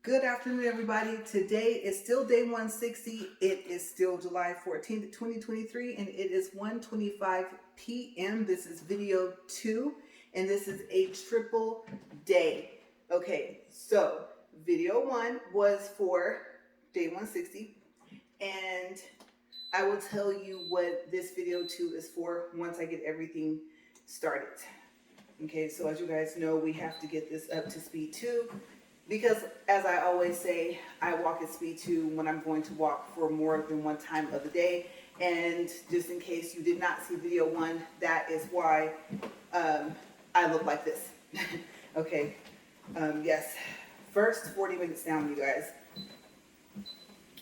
Good afternoon, everybody. Today is still day 160. It is still July 14th, 2023, and it is 1:25 p.m. This is video 2, and this is a triple day. Okay, so video 1 was for day 160, and I will tell you what this video 2 is for once I get everything started. Okay, so as you guys know, we have to get this up to speed 2. Because, as I always say, I walk at speed 2 when I'm going to walk for more than one time of the day. And just in case you did not see video 1, that is why I look like this. Okay, yes. First 40 minutes down, you guys.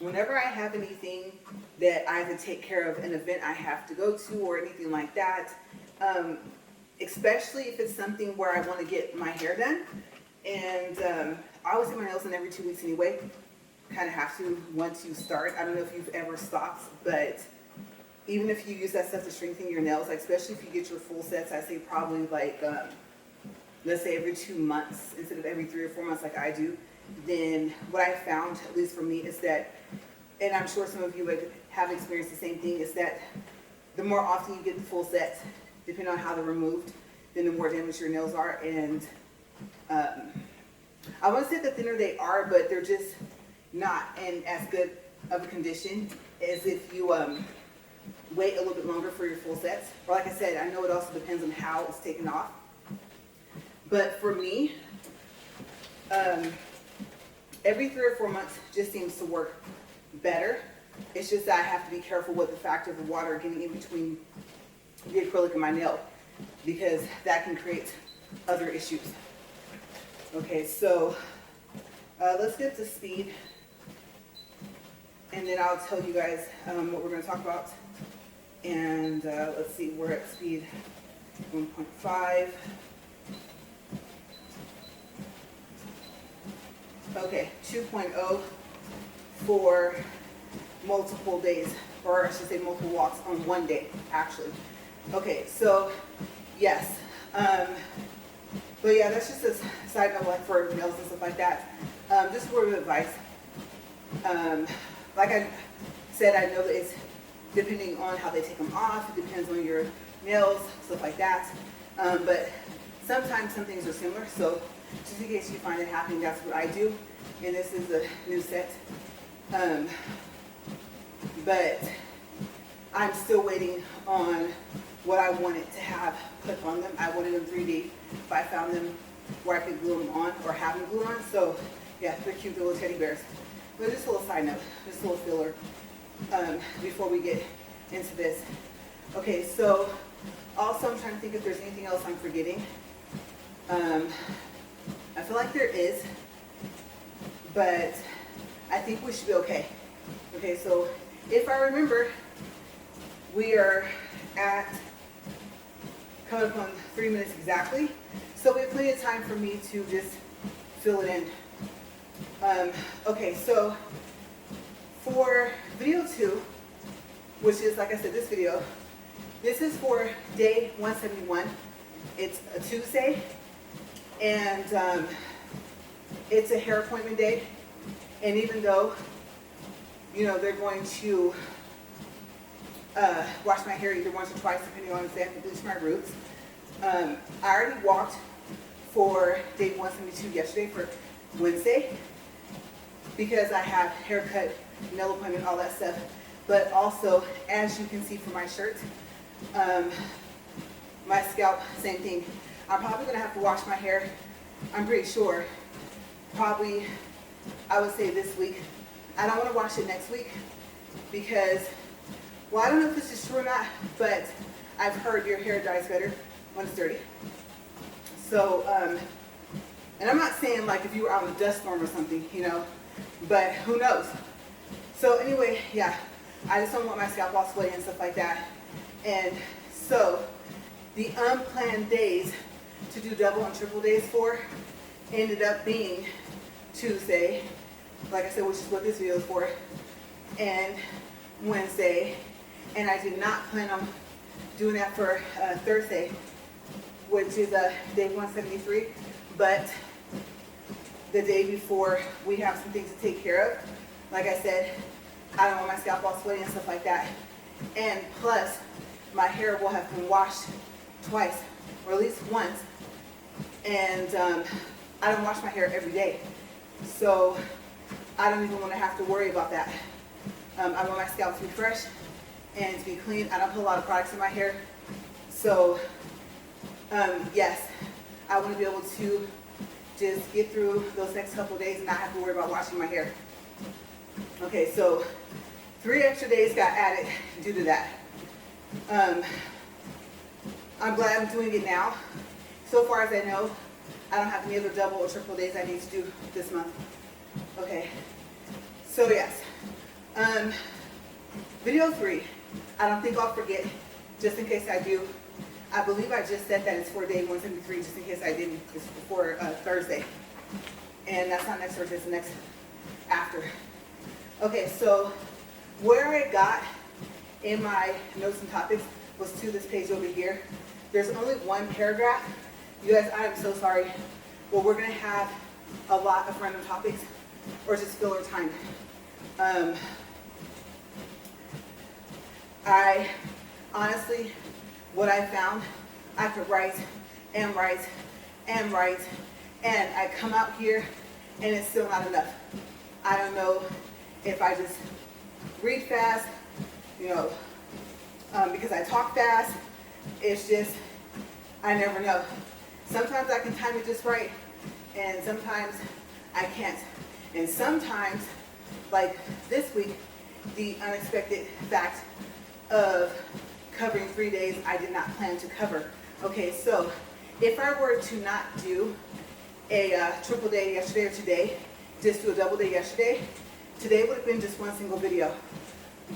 Whenever I have anything that I have to take care of, an event I have to go to or anything like that, especially if it's something where I want to get my hair done, and I always get my nails done every 2 weeks anyway. Kind of have to once you start. I don't know if you've ever stopped, but even if you use that stuff to strengthen your nails, like especially if you get your full sets, I say probably like, let's say every 2 months instead of every 3 or 4 months like I do, then what I found, at least for me, is that, and I'm sure some of you would have experienced the same thing, is that the more often you get the full sets, depending on how they're removed, then the more damaged your nails are. And I want to say the thinner they are, but they're just not in as good of a condition as if you wait a little bit longer for your full sets. Or like I said, I know it also depends on how it's taken off. But for me, every 3 or 4 months just seems to work better. It's just that I have to be careful with the fact of the water getting in between the acrylic and my nail, because that can create other issues. Okay, so let's get to speed, and then I'll tell you guys what we're going to talk about. And let's see, we're at speed 1.5. Okay, 2.0 for multiple days, or I should say multiple walks on one day, actually. Okay, so yes. But yeah, that's just a side note, like for nails and stuff like that. Just a word of advice. Like I said, I know that it's depending on how they take them off. It depends on your nails, stuff like that. But sometimes some things are similar. So just in case you find it happening, that's what I do. And this is a new set. But I'm still waiting on what I wanted to have put on them. I wanted them 3D, but I found them where I could glue them on or have them glued on. So yeah, they're cute, they're little teddy bears. But just a little side note, just a little filler before we get into this. Okay, so also I'm trying to think if there's anything else I'm forgetting. I feel like there is, but I think we should be okay. Okay, so if I remember, we are at coming up on 3 minutes exactly. So we have plenty of time for me to just fill it in. Okay, so for video 2, which is, like I said, this video, this is for day 171. It's a Tuesday, and it's a hair appointment day. And even though, you know, they're going to wash my hair either once or twice, depending on if they have to bleach my roots. I already walked for day 172 yesterday for Wednesday, because I have haircut, nail appointment, all that stuff. But also, as you can see from my shirt, my scalp, same thing. I'm probably going to have to wash my hair, I'm pretty sure, probably, I would say this week. I don't want to wash it next week because, well, I don't know if this is true or not, but I've heard your hair dries better when it's dirty. So, and I'm not saying like if you were out in a dust storm or something, you know, but who knows. So anyway, yeah, I just don't want my scalp all sweaty and stuff like that. And so the unplanned days to do double and triple days for ended up being Tuesday, like I said, which is what this video is for, and Wednesday. And I did not plan on doing that for Thursday, which is day 173. But the day before we have some things to take care of. Like I said, I don't want my scalp all sweaty and stuff like that. And plus, my hair will have been washed twice, or at least once. And I don't wash my hair every day. So I don't even want to have to worry about that. I want my scalp to be fresh and to be clean. I don't put a lot of products in my hair. So yes, I want to be able to just get through those next couple of days and not have to worry about washing my hair. Okay, so 3 extra days got added due to that. I'm glad I'm doing it now. So far as I know, I don't have any other double or triple days I need to do this month. Okay, so yes. Video 3, I don't think I'll forget, just in case I do. I believe I just said that it's for day 173, just in case I didn't. It's for Thursday. And that's not next Thursday, it's the next after. Okay, so where I got in my notes and topics was to this page over here. There's only one paragraph. You guys, I am so sorry. Well, we're going to have a lot of random topics or just filler time. I honestly, what I found, I could write and write and write, and I come out here and it's still not enough. I don't know if I just read fast, you know, because I talk fast. It's just, I never know. Sometimes I can time it just right, and sometimes I can't. And sometimes, like this week, the unexpected fact of covering 3 days I did not plan to cover. Okay, so if I were to not do a triple day yesterday or today, just do a double day yesterday, today would have been just one single video.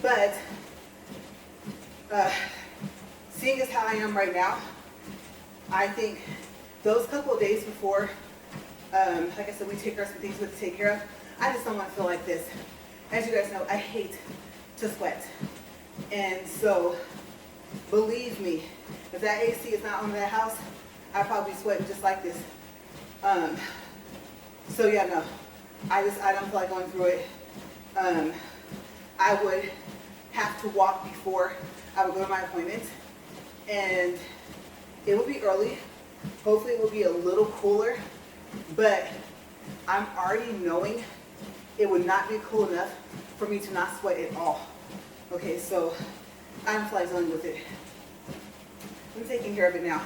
But seeing as how I am right now, I think those couple of days before, like I said, we take care of some things we have to take care of. I just don't want to feel like this. As you guys know, I hate to sweat. And so, believe me, if that AC is not on in that house, I'd probably be sweating just like this. So yeah, no, I don't feel like going through it. I would have to walk before I would go to my appointment, and it would be early. Hopefully it will be a little cooler, but I'm already knowing it would not be cool enough for me to not sweat at all. Okay, so I'm fly zoning with it. I'm taking care of it now.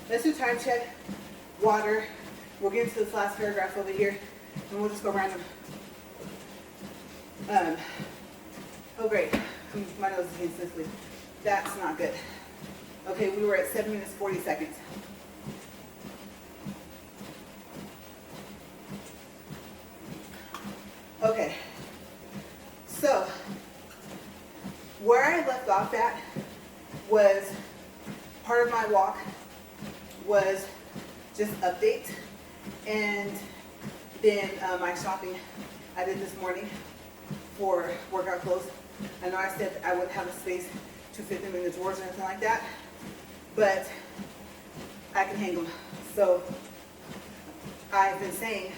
Let's do time check, water. We'll get into this last paragraph over here, and we'll just go random. Oh great, my nose is getting sniffly. That's not good. Okay, we were at 7 minutes, 40 seconds. Okay, so where I left off at was part of my walk was just update, and then my shopping I did this morning for workout clothes. I know I said I wouldn't have a space to fit them in the drawers or anything like that, but I can hang them. So I've been saying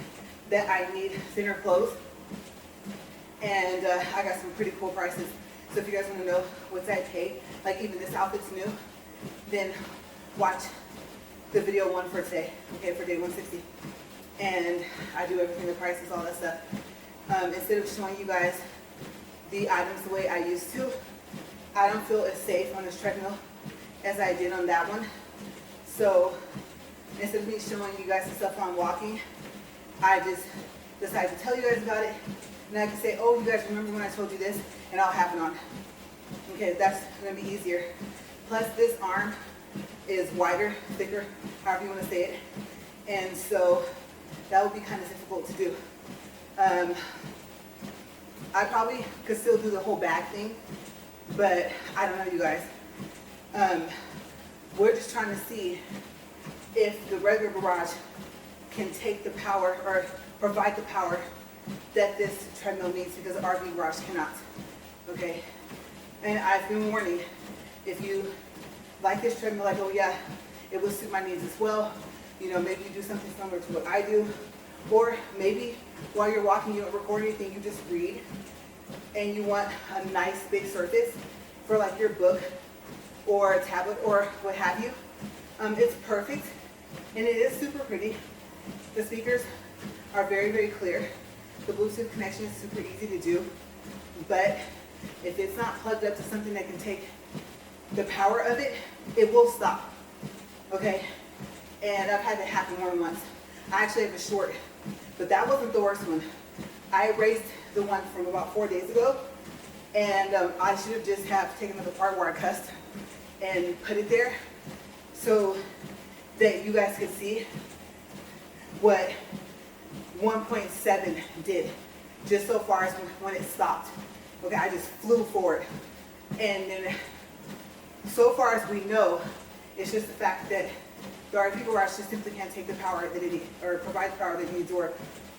that I need thinner clothes, and I got some pretty cool prices. So if you guys want to know what I pay, like even this outfit's new, then watch the video one for today, okay, for day 160. And I do everything, the prices, all that stuff. Instead of showing you guys the items the way I used to, I don't feel as safe on this treadmill as I did on that one. So instead of me showing you guys the stuff while I'm walking, I just decided to tell you guys about it. And I can say, oh, you guys remember when I told you this? And I'll have it on. Okay, that's going to be easier. Plus this arm is wider, thicker, however you want to say it. And so that would be kind of difficult to do. I probably could still do the whole back thing, but I don't know, you guys. We're just trying to see if the regular garage can take the power or provide the power that this treadmill needs, because the RV garage cannot. Okay? And I've been warning, if you like this treadmill, like, oh yeah, it will suit my needs as well, You know, maybe you do something similar to what I do, or maybe while you're walking, you don't record anything, you just read, and you want a nice big surface for like your book or a tablet or what have you. It's perfect, and it is super pretty. The speakers are very, very clear. The Bluetooth connection is super easy to do, but if it's not plugged up to something that can take the power of it, it will stop, okay? And I've had that happen more than once. I actually have a short, but that wasn't the worst one. I erased the one from about 4 days ago, and I should have just have taken the part where I cussed and put it there so that you guys could see what 1.7 did, just so far as when it stopped. Okay, I just flew forward. And then so far as we know, it's just the fact that there are people who just simply can't take the power that it needs, or provide the power that it needs, or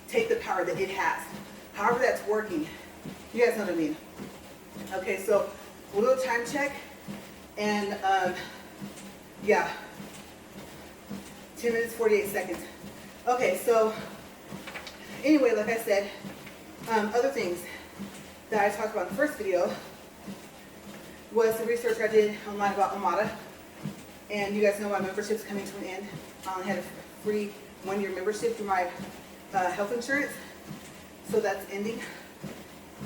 take the power that it has. However that's working, you guys know what I mean. Okay, so we'll do a time check, and yeah, 10 minutes, 48 seconds. Okay, so anyway, like I said, other things that I talked about in the first video was the research I did online about Omada. And you guys know my membership's coming to an end. I only had a free 1-year membership through my health insurance, so that's ending.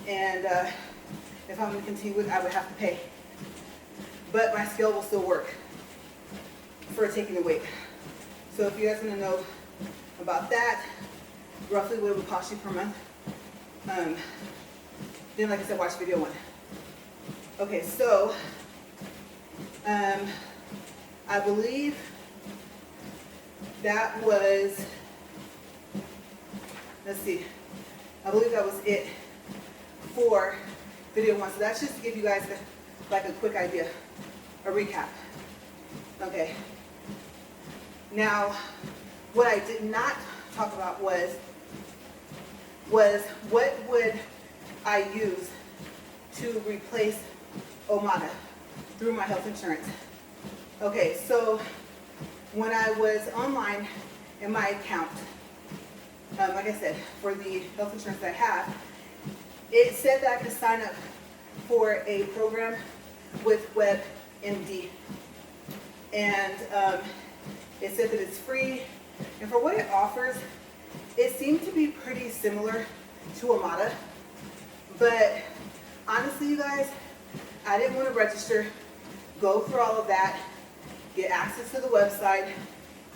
And if I'm going to continue with it, I would have to pay. But my scale will still work for taking the weight. So if you guys want to know about that, roughly what it would cost you per month, then like I said, watch video 1. Okay, so I believe that was, let's see, I believe that was it for video 1. So that's just to give you guys like a quick idea, a recap. Okay. Now, what I did not talk about was what would I use to replace Omada through my health insurance. Okay, so when I was online in my account, like I said, for the health insurance I have, it said that I could sign up for a program with WebMD. And it said that it's free. And for what it offers, it seemed to be pretty similar to Omada. But honestly, you guys, I didn't want to register, go through all of that, get access to the website,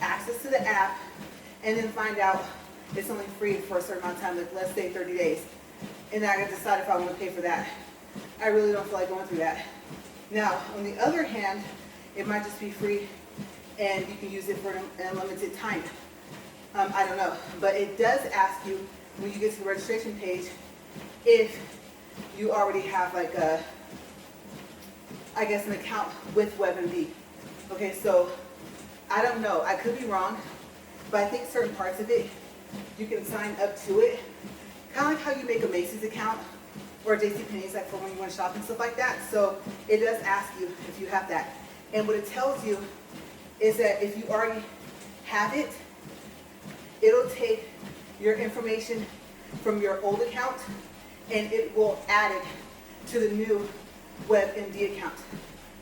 access to the app, and then find out it's only free for a certain amount of time, like let's say 30 days. And then I got to decide if I want to pay for that. I really don't feel like going through that. Now, on the other hand, it might just be free and you can use it for an unlimited time. I don't know. But it does ask you, when you get to the registration page, if you already have like a, I guess, an account with WebMD. Okay, so I don't know. I could be wrong, but I think certain parts of it, you can sign up to it. Kind of like how you make a Macy's account or JCPenney's, like for when you want to shop and stuff like that. So it does ask you if you have that. And what it tells you is that if you already have it, it'll take your information from your old account and it will add it to the new WebMD account.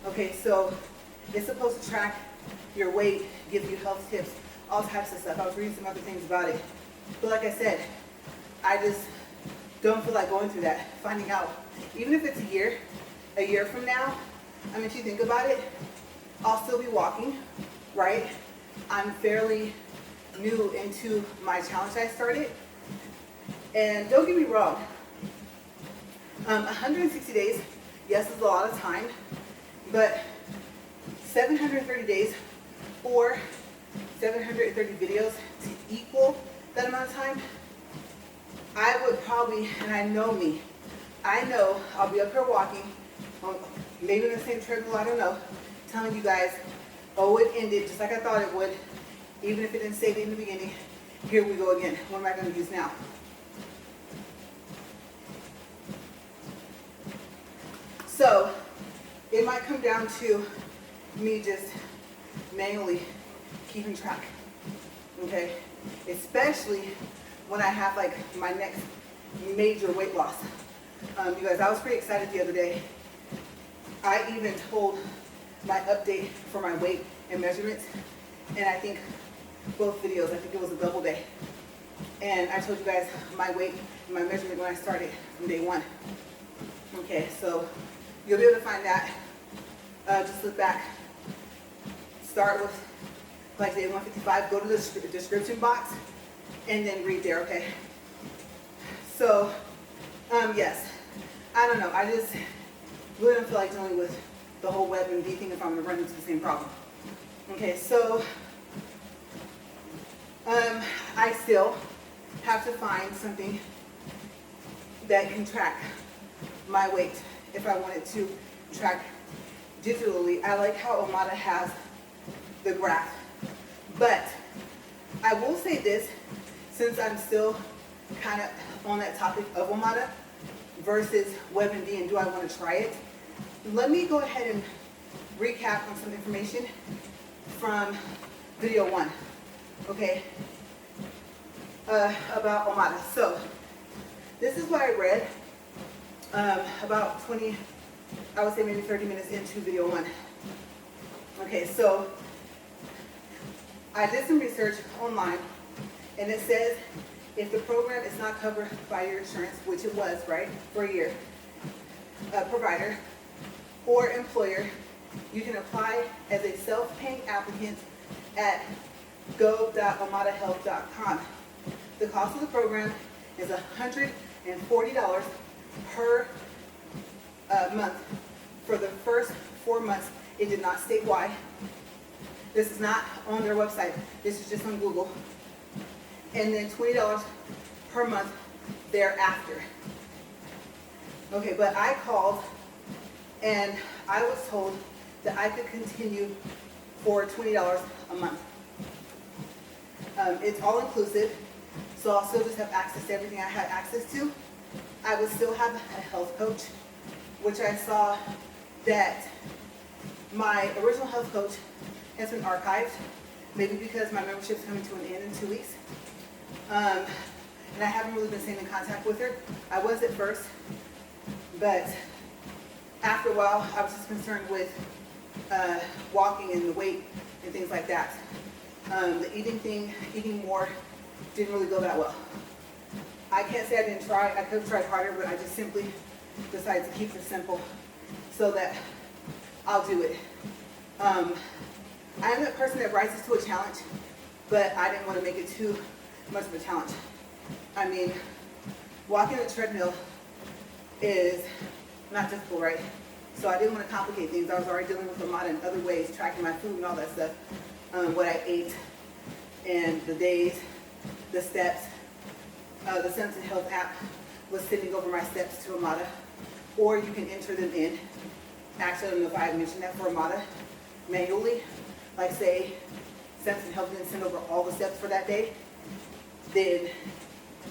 Okay, so it's supposed to track your weight, give you health tips, all types of stuff. I was reading some other things about it. But like I said, I just don't feel like going through that, finding out. Even if it's a year from now, I mean, if you think about it, I'll still be walking, right? I'm fairly new into my challenge I started. And don't get me wrong, 160 days, yes, is a lot of time, but 730 days or 730 videos to equal that amount of time, I would probably, and I know me, I know I'll be up here walking, maybe in the same treadmill, I don't know, telling you guys, oh, it ended just like I thought it would, even if it didn't say it in the beginning. Here we go again. What am I going to use now? So it might come down to me just manually keeping track. okay? Especially when I have like my next major weight loss. You guys, I was pretty excited the other day. I even told my update for my weight and measurements, and I think both videos, I think it was a double day. And I told you guys my weight and my measurement when I started from day one. Okay, so you'll be able to find that. Just look back. Start with like day 155, go to the description box, and then read there, okay? So, yes, I don't know. I just really don't feel like dealing with the whole WebMD thing if I'm going to run into the same problem. Okay, so I still have to find something that can track my weight if I wanted to track digitally. I like how Omada has the graph. But I will say this, since I'm still kind of on that topic of Omada versus WebMD and do I want to try it, let me go ahead and recap on some information from video 1, okay, about Omada. So this is what I read about 20, I would say maybe 30 minutes into video 1. Okay, so I did some research online, and it says if the program is not covered by your insurance, which it was, right, for a year, provider or employer, you can apply as a self-paying applicant at go.omadahealth.com. The cost of the program is $140 per month for the first 4 months. It did not state why. This is not on their website. This is just on Google. And then $20 per month thereafter. Okay, but I called and I was told that I could continue for $20 a month. It's all inclusive, so I'll still just have access to everything I had access to. I would still have a health coach, which I saw that my original health coach has been archived, maybe because my membership is coming to an end in 2 weeks. And I haven't really been staying in contact with her. I was at first, but after a while, I was just concerned with walking and the weight and things like that. The eating thing, eating more, didn't really go that well. I can't say I didn't try. I could have tried harder, but I just simply decided to keep it simple so that I'll do it. I'm that person that rises to a challenge, but I didn't want to make it too much of a challenge. I mean, walking the treadmill is not difficult, right? So I didn't want to complicate things. I was already dealing with Omada in other ways, tracking my food and all that stuff, what I ate, and the days, the steps. The Sense and Health app was sending over my steps to Omada, or you can enter them in. Actually, I don't know if I had mentioned that for Omada manually. Like say, Sense and Health didn't send over all the steps for that day, then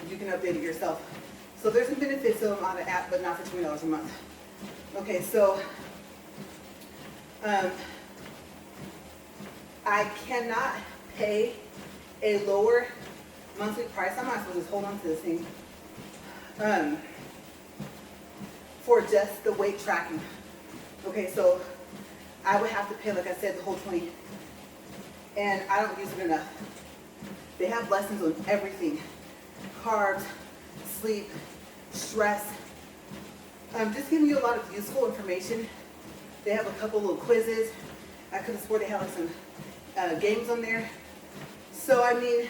you can update it yourself. So there's some benefits of Omada app, but not for $20 a month. Okay, so I cannot pay a lower monthly price. I might as well just hold on to this thing for just the weight tracking. Okay, so I would have to pay, like I said, the whole 20, and I don't use it enough. They have lessons on everything: carbs, sleep, stress. Just giving you a lot of useful information. They have a couple little quizzes. I could have swore they had like some games on there. So I mean,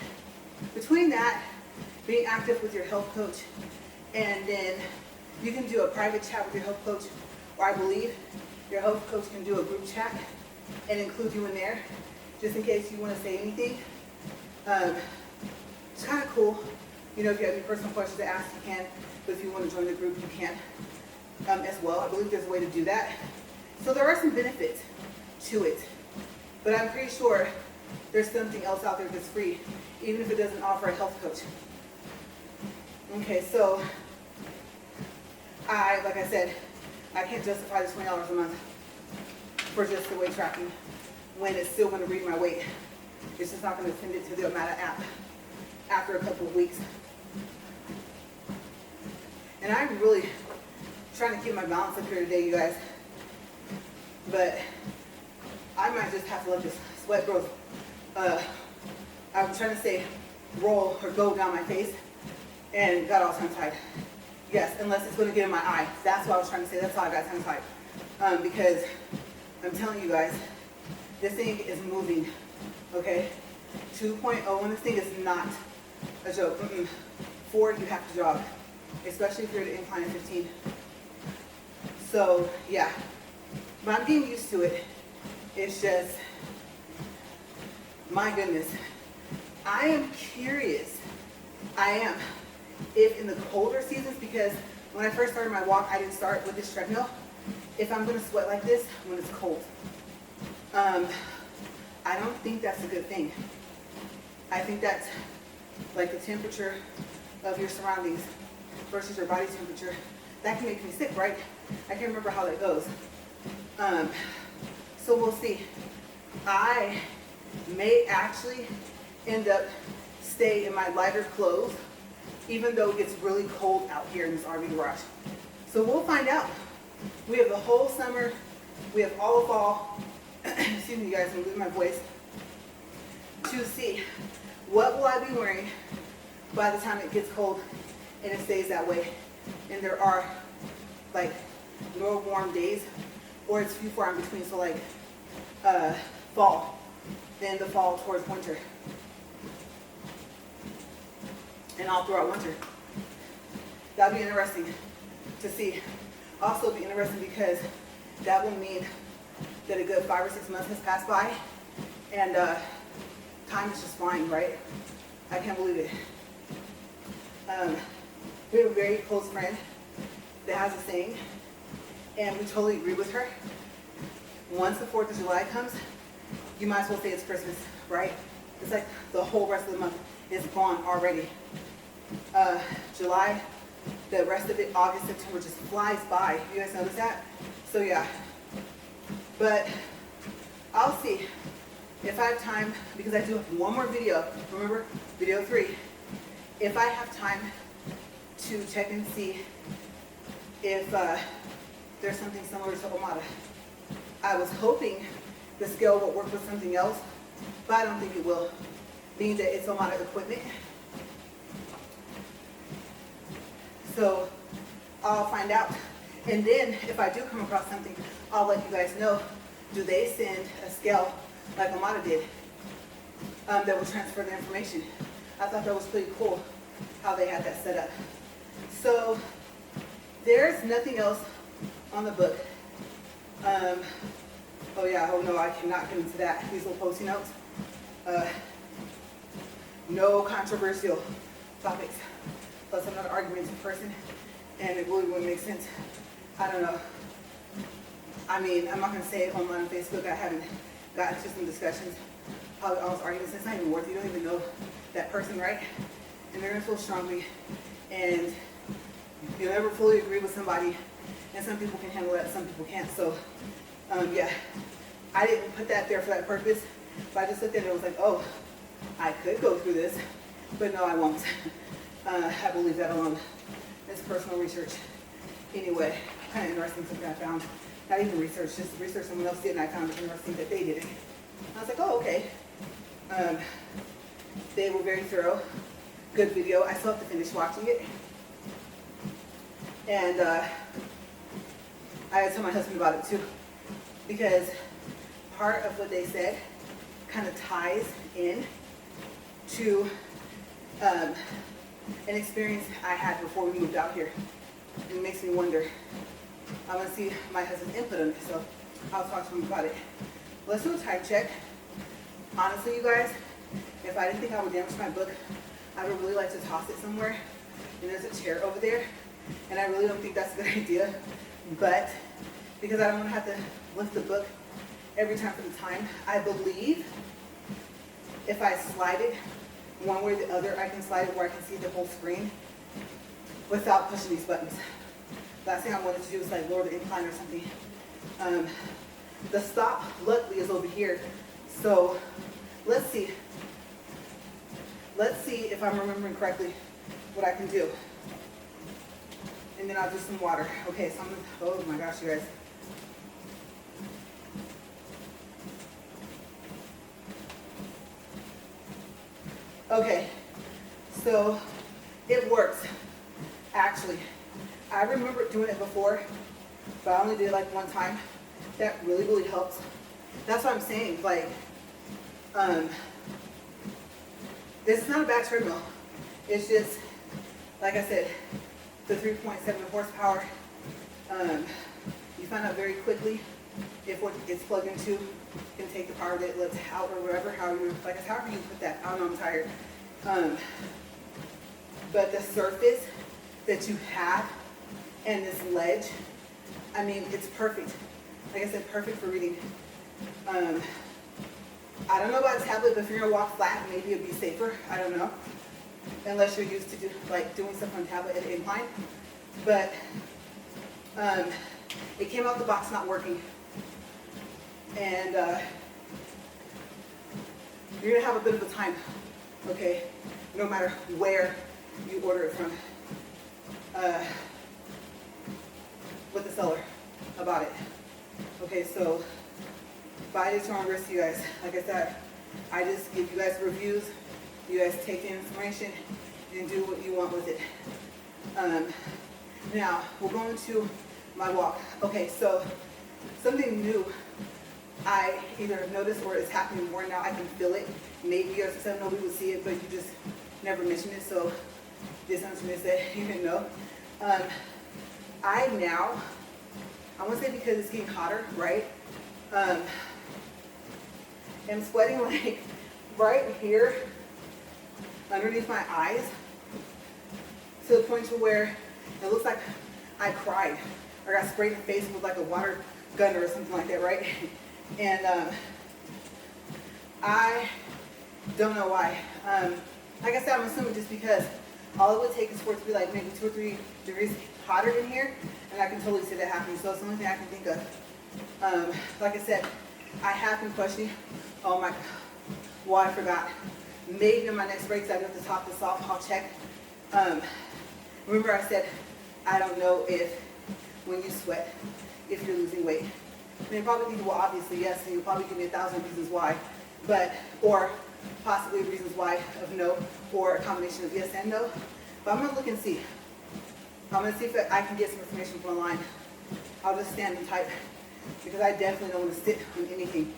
between that, being active with your health coach, and then you can do a private chat with your health coach, or I believe your health coach can do a group chat and include you in there, just in case you want to say anything. It's kind of cool. You know, if you have any personal questions to ask, you can. But if you want to join the group, you can as well. I believe there's a way to do that. So there are some benefits to it. But I'm pretty sure there's something else out there that's free, even if it doesn't offer a health coach. Okay, so like I said, I can't justify the $20 a month for just the weight tracking when it's still going to read my weight. It's just not going to send it to the Omada app after a couple of weeks. And I'm really trying to keep my balance up here today, you guys. But I might just have to let this sweat growth, I'm trying to say roll or go down my face, and got all tongue-tied. Yes, unless it's going to get in my eye. That's what I was trying to say. That's how I got tongue-tied. Because I'm telling you guys, this thing is moving, okay? 2.0, and this thing is not a joke. 4, you have to jog, especially if you're at an incline of 15. So, yeah. But I'm getting used to it. It's just, my goodness. I am curious, if in the colder seasons, because when I first started my walk, I didn't start with this treadmill. If I'm going to sweat like this when it's cold. I don't think that's a good thing. I think that's like the temperature of your surroundings versus your body temperature. That can make me sick, right? I can't remember how that goes. So we'll see. I may actually end up stay in my lighter clothes, even though it gets really cold out here in this RV garage. So we'll find out. We have the whole summer. We have all of fall. Excuse me, you guys, I'm losing my voice. To see what will I be wearing by the time it gets cold and it stays that way. And there are like no warm days, or it's few far in between. So like fall, then the fall towards winter, and all throughout winter. That'll be interesting to see. Also be interesting because that will mean that a good 5 or 6 months has passed by, and time is just flying, right? I can't believe it. We have a very close friend that has a saying, and we totally agree with her. Once the 4th of July comes, you might as well say it's Christmas, right? It's like the whole rest of the month is gone already. July, the rest of it, August, September, just flies by. You guys notice that? So yeah. But I'll see if I have time, because I do have one more video. Remember, video 3. If I have time to check and see if there's something similar to Omada. I was hoping the scale will work with something else, but I don't think it will, being that it's Omada equipment. So I'll find out. And then if I do come across something, I'll let you guys know. Do they send a scale like Omada did that will transfer the information? I thought that was pretty cool how they had that set up. So there's nothing else on the book. Oh yeah, oh no, I cannot get into that. These little Post-it notes. No controversial topics. Plus I'm not an argumentative person, and it really wouldn't make sense. I don't know. I mean, I'm not going to say it online on Facebook. I haven't gotten into some discussions, probably almost arguments. It's not even worth it. You don't even know that person, right? And they're going to feel strongly, and you'll never fully agree with somebody, and some people can handle that, some people can't. So, yeah, I didn't put that there for that purpose, but I just looked at it and was like, oh, I could go through this, but no, I won't. I will leave that alone. It's personal research. Anyway, kind of interesting something I found. Not even research, just research someone else did, and I found it interesting that they did it. I was like, oh, okay. They were very thorough. Good video. I still have to finish watching it. And I had to tell my husband about it too, because part of what they said kind of ties in to an experience I had before we moved out here. And it makes me wonder. I want to see my husband's input on it, so I'll talk to him about it. Let's do a time check. Honestly, you guys, if I didn't think I would damage my book, I would really like to toss it somewhere. And there's a chair over there, and I really don't think that's a good idea. But because I don't want to have to lift the book every time for the time, I believe if I slide it one way or the other, I can slide it where I can see the whole screen without pushing these buttons. Last thing I wanted to do was like lower the incline or something. The stop, luckily, is over here, so let's see. Let's see if I'm remembering correctly what I can do. And then I'll do some water. Okay, so I'm gonna, oh my gosh, you guys. Okay, so it works, actually. I remember doing it before, but I only did it like one time. That really, really helps. That's what I'm saying, like, this is not a bad treadmill. It's just, like I said, the 3.7 horsepower. You find out very quickly if what it's plugged into can take the power that it lets out or whatever, however you put that. I don't know, I'm tired. But the surface that you have and this ledge, I mean, it's perfect. Like I said, perfect for reading. I don't know about a tablet, but if you're gonna walk flat, maybe it'd be safer. I don't know, unless you're used to doing stuff on a tablet at an incline. But it came out the box not working, and you're gonna have a bit of a time, okay? No matter where you order it from, with the seller about it. Okay, so buy this on risk, you guys. Like I said, I just give you guys reviews. You guys take the information and do what you want with it. Now, we're going to my walk. Okay, so something new I either have noticed or is happening more now. I can feel it. Maybe you guys said nobody would see it, but you just never mention it, so this answer is that you didn't know. I want to say because it's getting hotter, right? I'm sweating like right here underneath my eyes to the point to where it looks like I cried or got sprayed in the face with like a water gun or something like that, right? And I don't know why. Like I said, I'm assuming just because all it would take is for it to be like maybe 2 or 3 degrees hotter in here, and I can totally see that happening. So it's the only thing I can think of. Like I said, I have been questioning. Oh my, well, I forgot. Maybe in my next breaks, I have to top this off. I'll check. Remember I said, I don't know if when you sweat, if you're losing weight. I mean, probably, well, obviously, yes, and you'll probably give me 1,000 reasons why, but, or possibly reasons why of no, or a combination of yes and no. But I'm going to look and see. I'm going to see if I can get some information from online. I'll just stand and type, because I definitely don't want to sit on anything.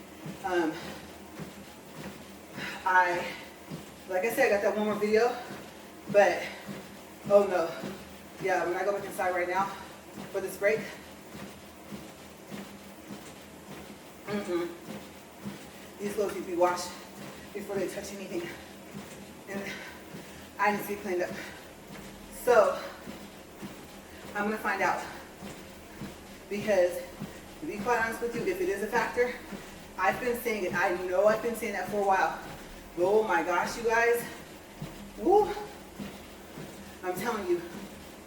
Like I said, I got that one more video, but, oh no. Yeah, when I go back inside right now for this break, these clothes need to be washed before they touch anything. And I need to be cleaned up. So, I'm going to find out. Because, to be quite honest with you, if it is a factor, I've been saying it. I know I've been saying that for a while. Oh my gosh, you guys. Woo. I'm telling you,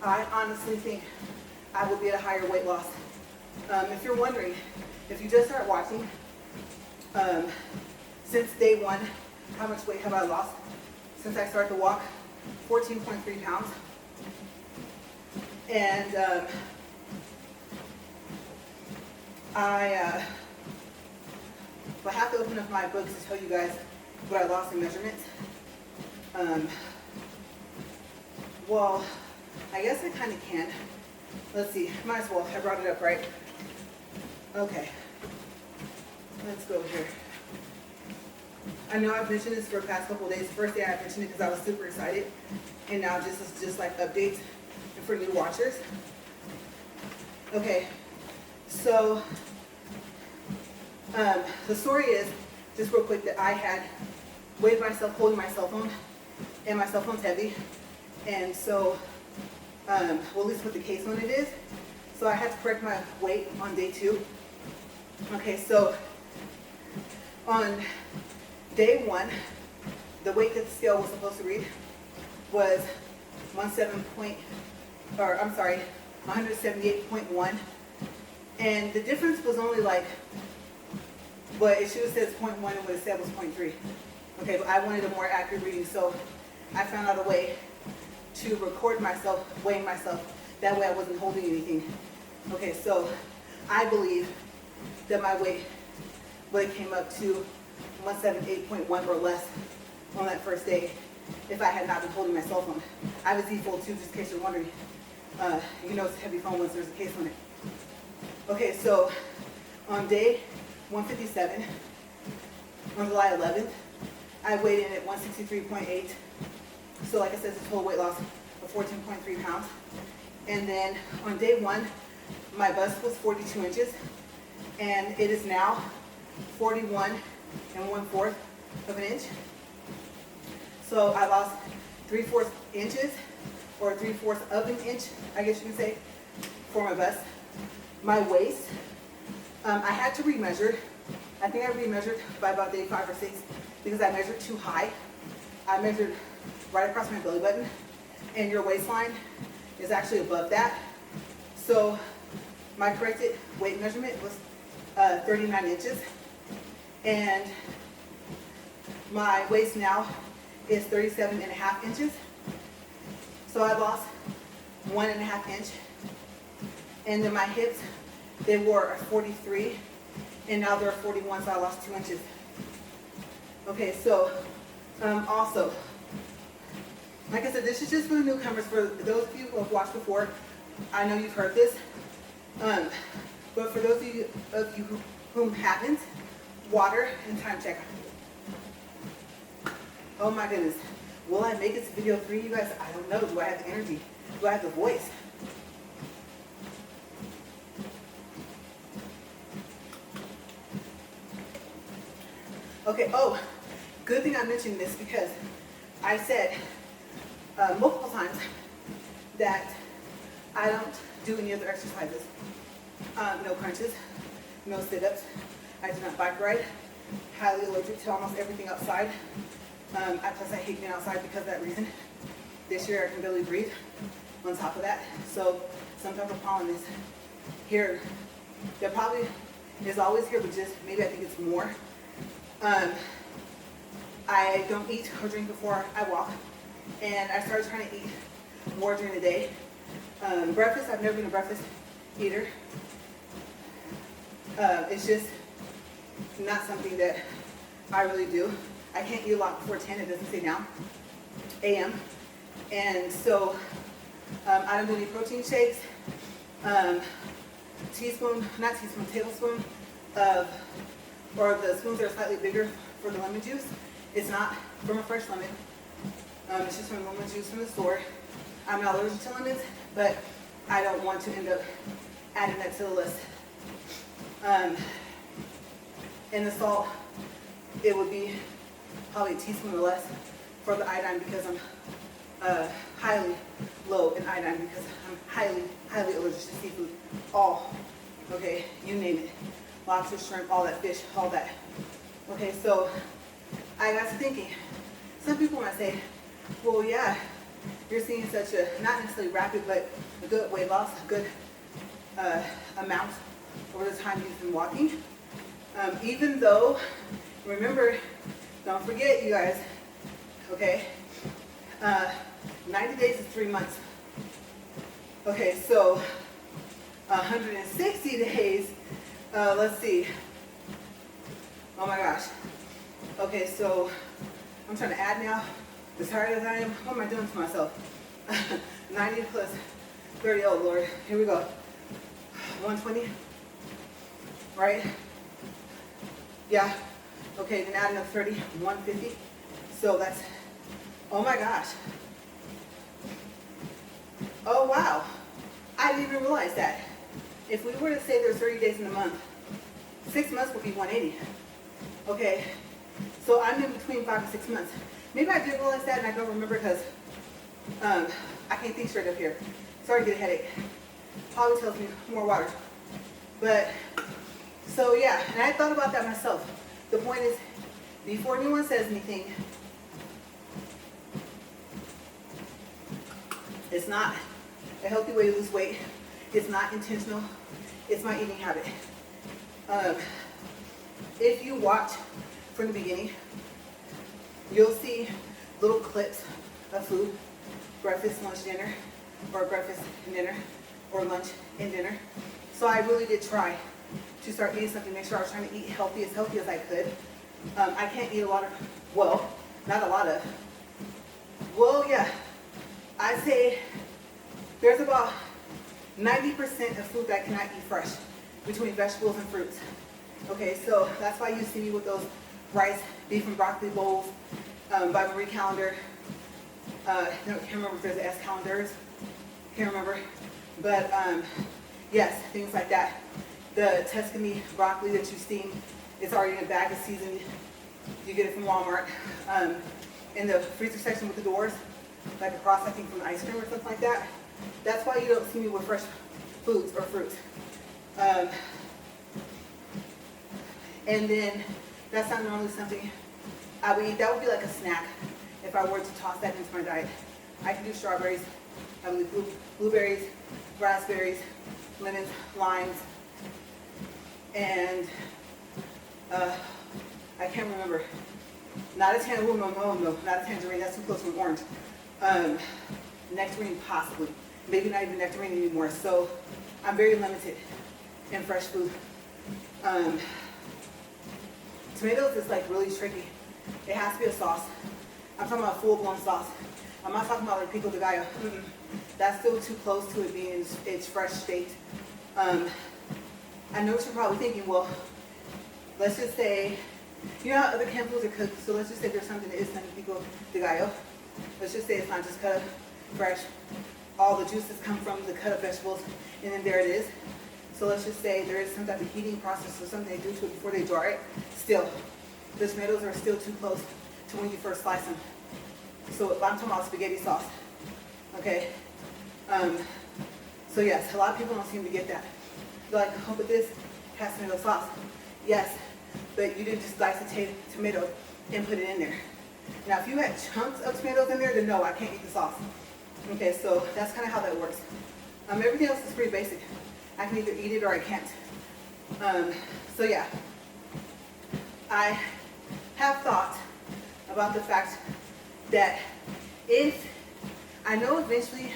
I honestly think I will be at a higher weight loss. If you're wondering, if you just start watching, since day one, how much weight have I lost since I started to walk? 14.3 pounds. And I have to open up my books to tell you guys what I lost in measurements. Well, I guess I kind of can. Let's see, might as well. I brought it up, right? Okay. Let's go here. I know I've mentioned this for the past couple of days. First day I mentioned it because I was super excited. And now this is just like updates for new watchers. Okay. So, the story is, just real quick, that I had weighed myself holding my cell phone, and my cell phone's heavy. And so, well, at least what the case on it is. So I had to correct my weight on day 2. Okay, so on day 1, the weight that the scale was supposed to read was 178.1, and the difference was only like but it should have said 0.1 and what it said was 0.3. Okay, but I wanted a more accurate reading, so I found out a way to record myself, weighing myself. That way I wasn't holding anything. Okay, so I believe that my weight would have came up to 178.1 or less on that first day if I had not been holding my cell phone. I have a Z Fold 2, just in case you're wondering. You know it's a heavy phone once there's a case on it. Okay, so on day 157, on July 11th, I weighed in at 163.8. So like I said, it's a total weight loss of 14.3 pounds. And then on day 1, my bust was 42 inches, and it is now 41 1/4 of an inch. So I lost 3/4 inches, or 3/4 of an inch, I guess you can say, for my bust. My waist, I had to remeasure. I think I remeasured by about day 5 or 6 because I measured too high. I measured right across my belly button, and your waistline is actually above that. So my corrected weight measurement was 39 inches, and my waist now is 37.5 inches. So I lost 1.5 inch, and then my hips, they were 43, and now they're 41, so I lost 2 inches. Okay, so also, like I said, this is just for the newcomers. For those of you who have watched before, I know you've heard this. But for those of you whom haven't, water and time check. Oh my goodness. Will I make this video for you guys? I don't know. Do I have the energy? Do I have the voice? Okay, oh, good thing I mentioned this because I said multiple times that I don't do any other exercises. No crunches, no sit-ups. I do not bike ride. Highly allergic to almost everything outside. Plus I hate being outside because of that reason. This year I can barely breathe on top of that. So some type of pollen is here. There probably is always here, but just maybe I think it's more. I don't eat or drink before I walk, and I started trying to eat more during the day. Breakfast, I've never been a breakfast eater. It's just not something that I really do. I can't eat a lot before 10, it doesn't say now, a.m. And so I don't do any protein shakes. Tablespoon of, or the spoons that are slightly bigger for the lemon juice. It's not from a fresh lemon. It's just from lemon juice from the store. I'm not allergic to lemons, but I don't want to end up adding that to the list. And the salt, it would be probably a teaspoon or less for the iodine because I'm highly low in iodine because I'm highly allergic to seafood. All, okay, you name it. Lobster, shrimp, all that fish, all that. Okay, so I got to thinking. Some people might say, well, yeah, you're seeing such a, not necessarily rapid, but a good weight loss, a good amount over the time you've been walking. Even though, remember, don't forget, you guys, okay, 90 days is 3 months. Okay, so 160 days, let's see. Oh my gosh. Okay, so I'm trying to add now. As tired as I am, what am I doing to myself? 90 plus 30, oh Lord, here we go. 120, right? Yeah, okay, then add another 30, 150. So that's, oh my gosh. Oh wow, I didn't even realize that. If we were to say there's 30 days in a month, 6 months would be 180. Okay, so I'm in between 5 and 6 months. Maybe I did realize that and I don't remember because I can't think straight up here. Sorry to get a headache. Probably tells me more water. But, so yeah, and I thought about that myself. The point is, before anyone says anything, it's not a healthy way to lose weight. It's not intentional. It's my eating habit. if you watch from the beginning, you'll see little clips of food, breakfast, lunch, dinner, or breakfast and dinner, or lunch and dinner. So I really did try to start eating something, make sure I was trying to eat healthy as I could. I can't eat a lot of, well, not a lot of, well, yeah, I'd say there's about 90% of food that I cannot eat fresh, between vegetables and fruits. Okay, so that's why you see me with those rice, beef, and broccoli bowls, by Marie Calendar. No, can't remember if there's S calendars. Can't remember. But yes, things like that. The Tuscany broccoli that you steam, it's already in a bag of seasoned. You get it from Walmart. In the freezer section with the doors, like across, I think, from ice cream or something like that. That's why you don't see me with fresh foods or fruits. And then that's not normally something I would eat. That would be like a snack if I were to toss that into my diet. I can do strawberries, I would do blueberries, raspberries, lemons, limes, and I can't remember. Not a tangerine, no, not a tangerine. That's too close to an orange. Nectarine, possibly. Maybe not even nectarine anymore. So I'm very limited in fresh food. Tomatoes is like really tricky. It has to be a sauce. I'm talking about full-blown sauce. I'm not talking about like pico de gallo. That's still too close to it being in its fresh state. I know what you're probably thinking, well, let's just say, you know how other canned foods are cooked, so let's just say there's something that is something pico de gallo. Let's just say it's not just cut up fresh. All the juices come from the cut up vegetables, and then there it is. So let's just say there is some type of heating process or something they do to it before they dry it. Still, the tomatoes are still too close to when you first slice them. So I'm talking about spaghetti sauce. Okay? So yes, a lot of people don't seem to get that. They're like, oh, but this has tomato sauce. Yes, but you didn't just slice a tomato and put it in there. Now, if you had chunks of tomatoes in there, then no, I can't eat the sauce. Okay, so that's kind of how that works. Everything else is pretty basic. I can either eat it or I can't. So yeah, I have thought about the fact that if, I know eventually,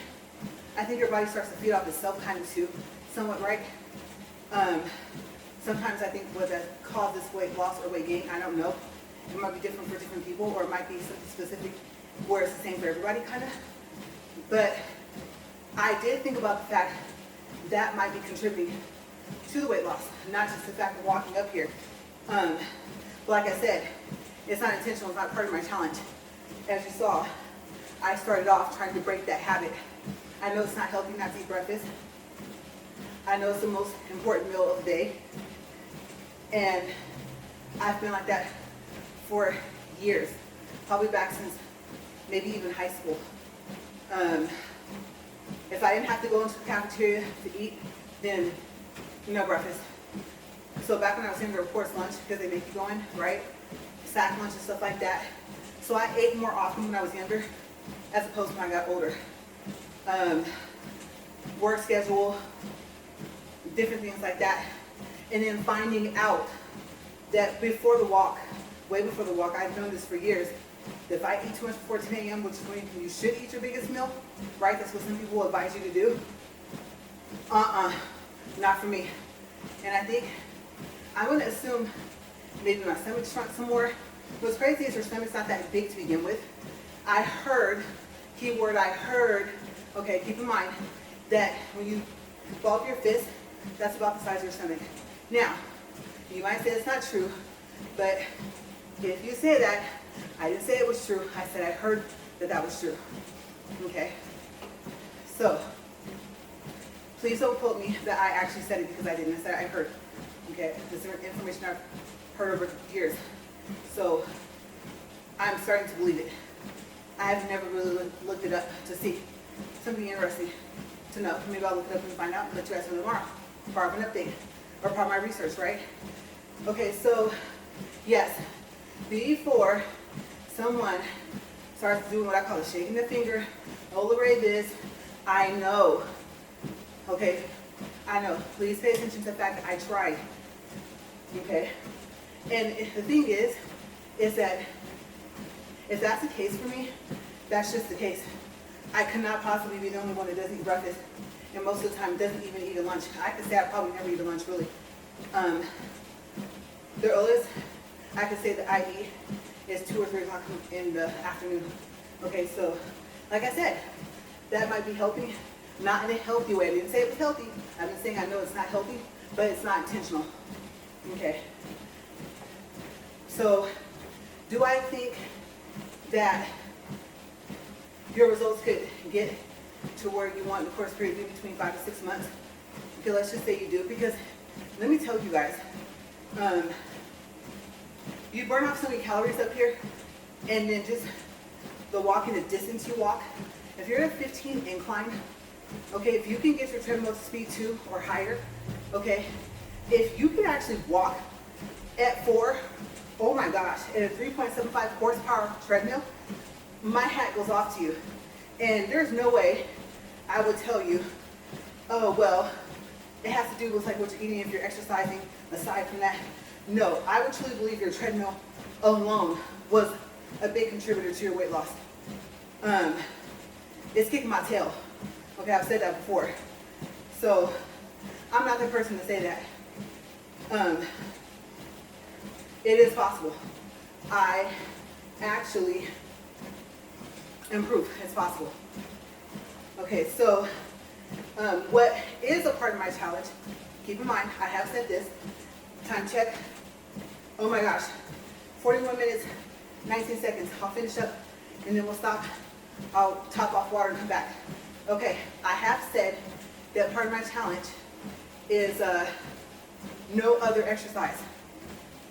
I think your body starts to feed off itself kind of too, somewhat, right? Sometimes I think what that causes weight loss or weight gain, I don't know. It might be different for different people, or it might be something specific where it's the same for everybody, kind of. But I did think about the fact that might be contributing to the weight loss, not just the fact of walking up here. But like I said, it's not intentional, it's not part of my challenge. As you saw, I started off trying to break that habit. I know it's not healthy not to eat breakfast. I know it's the most important meal of the day. And I've been like that for years, probably back since maybe even high school. If I didn't have to go into the cafeteria to eat, then, breakfast. So back when I was younger, of course, lunch, because they make you go in, right? Sack lunch and stuff like that. So I ate more often when I was younger, as opposed to when I got older. Work schedule, different things like that. And then finding out that before the walk, way before the walk, I've known this for years, that if I eat too much before 10 a.m., which is when you should eat your biggest meal, right? That's what some people will advise you to do. Not for me. And I think, I'm going to assume maybe my stomach shrunk some more. What's crazy is your stomach's not that big to begin with. I heard, keyword I heard, okay, keep in mind that when you ball up your fist, that's about the size of your stomach. Now, you might say it's not true, but if you say that, I didn't say it was true. I said I heard that was true. Okay? So, please don't quote me that I actually said it because I didn't. I said I heard. Okay? This is information I've heard over years. So, I'm starting to believe it. I've never really looked it up to see something interesting to know. Maybe I'll look it up and find out and let you guys know tomorrow. Part of an update. Or part of my research, right? Okay, so, yes. Before someone starts doing what I call shaking the finger, oh, LaRae this, I know. Okay, I know. Please pay attention to the fact that I tried. Okay? And the thing is that if that's the case for me, that's just the case. I cannot possibly be the only one that doesn't eat breakfast, and most of the time doesn't even eat a lunch. I could say I probably never eat a lunch, really. The earliest I could say that I eat is 2 or 3 o'clock in the afternoon. Okay, so like I said, that might be helping, not in a healthy way. I didn't say it was healthy. I've been saying I know it's not healthy, but it's not intentional. Okay. So, do I think that your results could get to where you want in the course period between 5 to 6 months? Okay, let's just say you do, because let me tell you guys, you burn off so many calories up here, and then just the walking, the distance you walk. If you're at a 15 incline, okay, if you can get your treadmill to speed 2 or higher, okay, if you can actually walk at 4, oh my gosh, at a 3.75 horsepower treadmill, my hat goes off to you. And there's no way I would tell you, oh, well, it has to do with like what you're eating if you're exercising. Aside from that, no, I would truly believe your treadmill alone was a big contributor to your weight loss. It's kicking my tail. Okay, I've said that before. So I'm not the person to say that. It is possible. I actually improve. It's possible. Okay, so what is a part of my challenge, keep in mind, I have said this, time check, oh my gosh, 41 minutes, 19 seconds, I'll finish up, and then we'll stop, I'll top off water and come back. Okay, I have said that part of my challenge is no other exercise.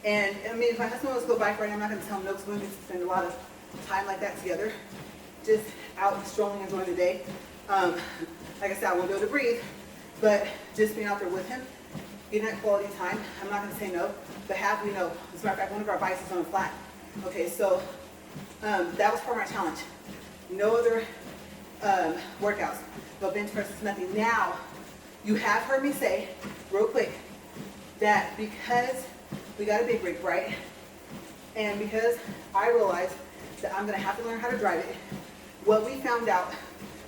And I mean, if my husband wants to go bike riding, I'm not going to tell him no, because we spend a lot of time like that together, just out strolling, enjoying the day. Like I said, I won't be able to breathe, but just being out there with him, getting that quality time, I'm not going to say no, but have we know. As a matter of fact, one of our bikes is on a flat. Okay, so that was part of my challenge. No other workouts, no bench presses, nothing. Now, you have heard me say, real quick, that because we got a big rig, right? And because I realized that I'm going to have to learn how to drive it, what we found out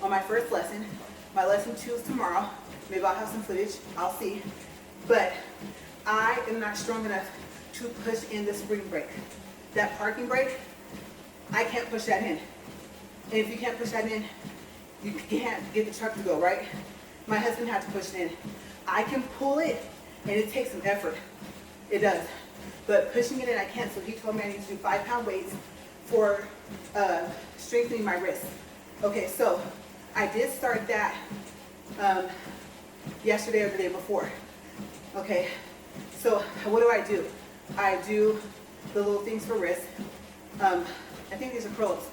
on my first lesson, my lesson 2 is tomorrow. Maybe I'll have some footage, I'll see. But I am not strong enough to push in the spring brake. That parking brake, I can't push that in. And if you can't push that in, you can't get the truck to go, right? My husband had to push it in. I can pull it, and it takes some effort. It does. But pushing it in, I can't. So he told me I need to do 5-pound weights for strengthening my wrist. Okay, so I did start that yesterday or the day before. Okay, so what do? I do the little things for wrist. I think these are curls.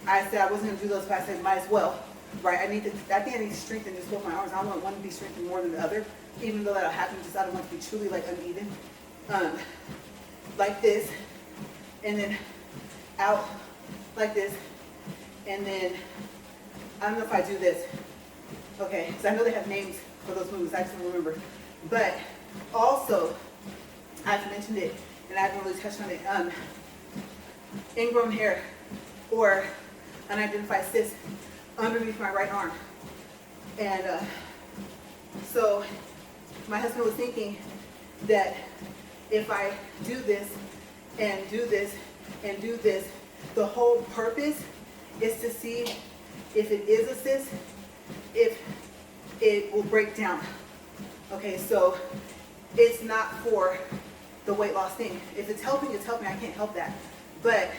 I said I wasn't going to do those, but I said might as well, right? I think I need to strengthen just both my arms. I don't want one to be strengthened more than the other, even though that'll happen. Just I don't want it to be truly like uneven. Like this, and then out like this, and then I don't know if I do this. Okay, so I know they have names for those moves. I just don't remember. But also, I've mentioned it, and I haven't really touched on it. Ingrown hair or unidentified cyst underneath my right arm. And so my husband was thinking that if I do this and do this and do this, the whole purpose is to see if it is a cyst, if it will break down. Okay, so it's not for the weight loss thing. If it's helping, it's helping. I can't help that. But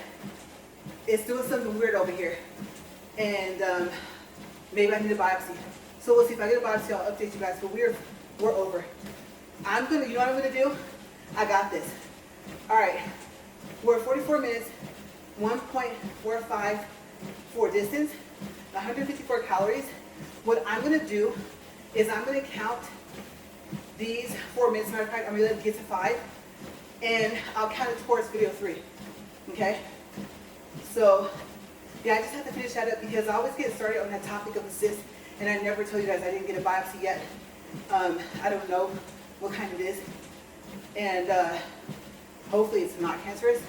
it's doing something weird over here. And maybe I need a biopsy. So we'll see. If I get a biopsy, I'll update you guys. But we're over. You know what I'm gonna do? I got this. All right, we're at 44 minutes, 1.45 for distance, 154 calories. What I'm gonna do is I'm gonna count these 4 minutes. Matter of fact, I'm gonna let it get to 5, and I'll count it towards video 3, okay? So, yeah, I just have to finish that up because I always get started on that topic of the cyst, and I never tell you guys I didn't get a biopsy yet. I don't know what kind it is. And hopefully it's not cancerous.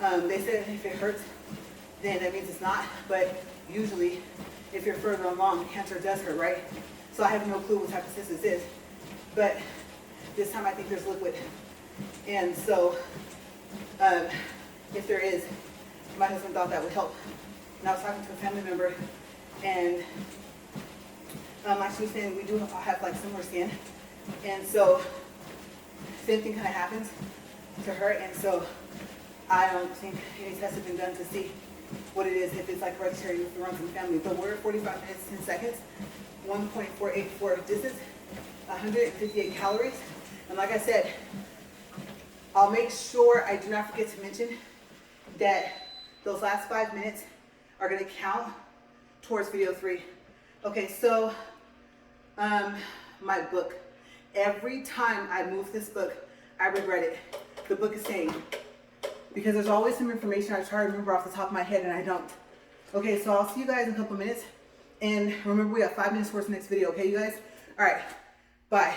They said if it hurts, then that means it's not, but usually if you're further along, cancer does hurt, right? So I have no clue what type of cyst this is, but this time I think there's liquid. And so if there is, my husband thought that would help. And I was talking to a family member, and like she was saying, we do have like similar skin, and so same thing kind of happens to her. And so I don't think any tests have been done to see what it is, if it's like hereditary, if it runs in the family. But we're at 45 minutes, 10 seconds, 1.484 distance, 158 calories. And like I said, I'll make sure I do not forget to mention that those last 5 minutes are going to count towards video 3. Okay, so my book. Every time I move this book, I regret it. The book is saying, because there's always some information I try to remember off the top of my head and I don't. Okay, so I'll see you guys in a couple minutes. And remember, we have 5 minutes towards the next video, okay, you guys? All right, bye.